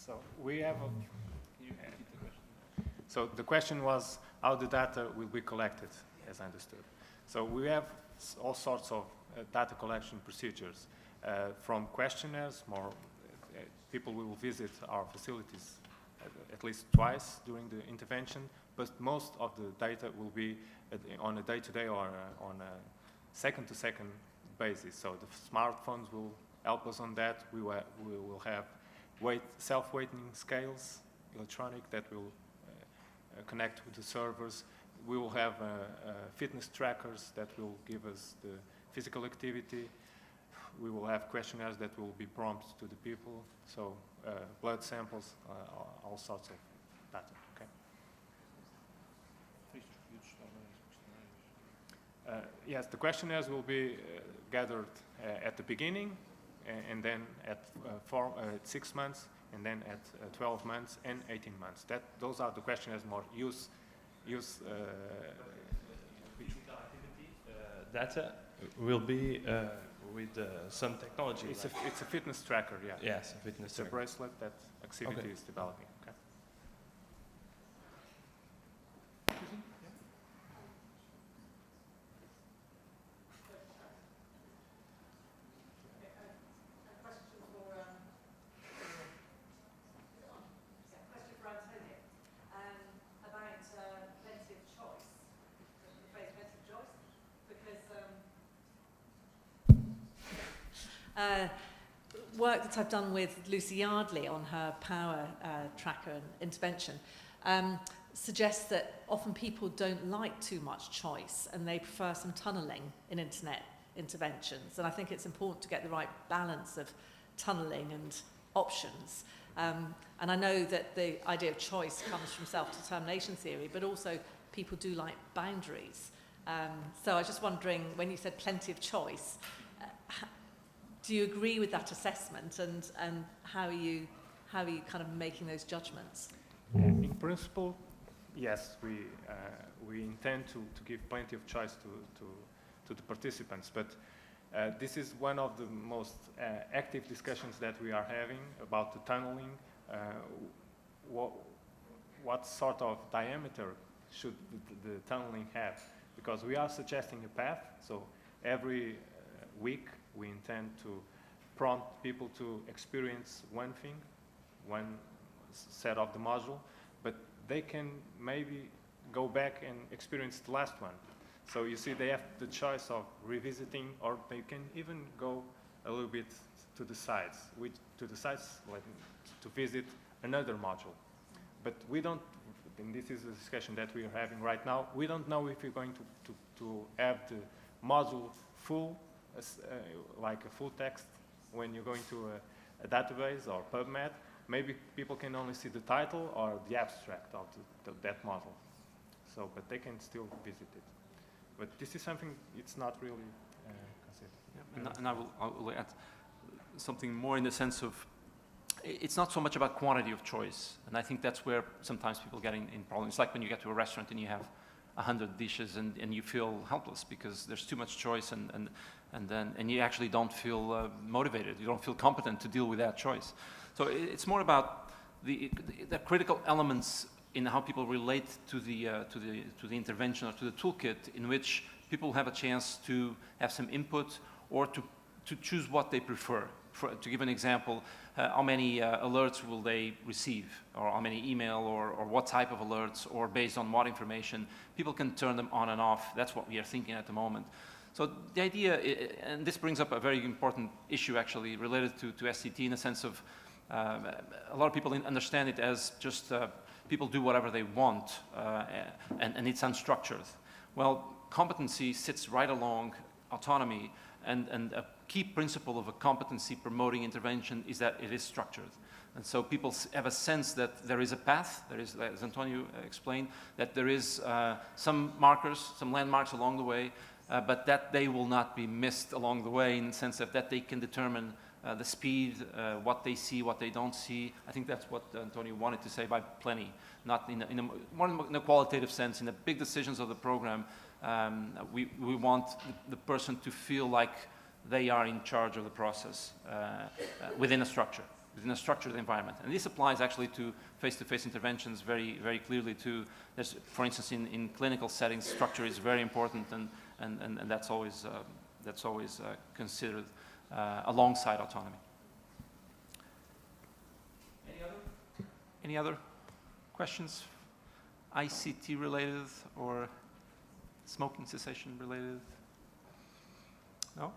So we have a... Can you repeat the question? So the question was how the data will be collected, as I understood. So we have all sorts of data collection procedures, from questionnaires, people will visit our facilities at least twice during the intervention, but most of the data will be on a day-to-day or on a second-to-second basis. So the smartphones will help us on that. We will have self-weighting scales, electronic, that will connect with the servers. We will have fitness trackers that will give us the physical activity. We will have questionnaires that will be prompted to the people. So blood samples, all sorts of data. Okay. Yes, the questionnaires will be gathered at the beginning, and then at 6 months, and then at 12 months and 18 months. Those are the questionnaires more use data will be with some technology. It's a fitness tracker, yeah. Yes, a fitness tracker. It's a bracelet that Activity is developing. Okay. Work that I've done with Lucy Yardley on her power tracker and intervention suggests that often people don't like too much choice and they prefer some tunnelling in internet interventions. And I think it's important to get the right balance of tunnelling and options. And I know that the idea of choice comes from self-determination theory, but also people do like boundaries. So I was just wondering, when you said plenty of choice, do you agree with that assessment, and how are you kind of making those judgments? In principle, yes, we intend to give plenty of choice to the participants, but this is one of the most active discussions that we are having about the tunneling. What sort of diameter should the tunneling have? Because we are suggesting a path, so every week we intend to prompt people to experience one thing, one set of the module, but they can maybe go back and experience the last one. So you see, they have the choice of revisiting, or they can even go a little bit to the sides, like to visit another module. But we don't, and this is a discussion that we are having right now, we don't know if we're going to have the module full, like a full text when you're going to a database or PubMed. Maybe people can only see the title or the abstract of that model. So, but they can still visit it. But this is something it's not really considered. Yeah, and I will add something more in the sense of, it's not so much about quantity of choice, and I think that's where sometimes people get in problems. It's like when you get to a restaurant and you have 100 dishes and you feel helpless because there's too much choice, and you actually don't feel motivated. You don't feel competent to deal with that choice. So it's more about the critical elements in how people relate to the intervention or to the toolkit, in which people have a chance to have some input or to choose what they prefer. To give an example, how many alerts will they receive, or how many email, or what type of alerts, or based on what information. People can turn them on and off. That's what we are thinking at the moment. So the idea, and this brings up a very important issue actually related to SCT, in the sense of a lot of people understand it as just people do whatever they want, and it's unstructured. Well, competency sits right along autonomy, and a key principle of a competency promoting intervention is that it is structured. And so people have a sense that there is a path, there is, as Antonio explained, that there is some markers, some landmarks along the way, but that they will not be missed along the way, in the sense of that they can determine the speed, what they see, what they don't see. I think that's what Antonio wanted to say by plenty, not more in a qualitative sense. In the big decisions of the program, we want the person to feel like they are in charge of the process within a structured environment. And this applies actually to face-to-face interventions very, very clearly too. There's, for instance, in clinical settings, structure is very important, and that's always considered alongside autonomy. Any other questions? ICT related or smoking cessation related? No?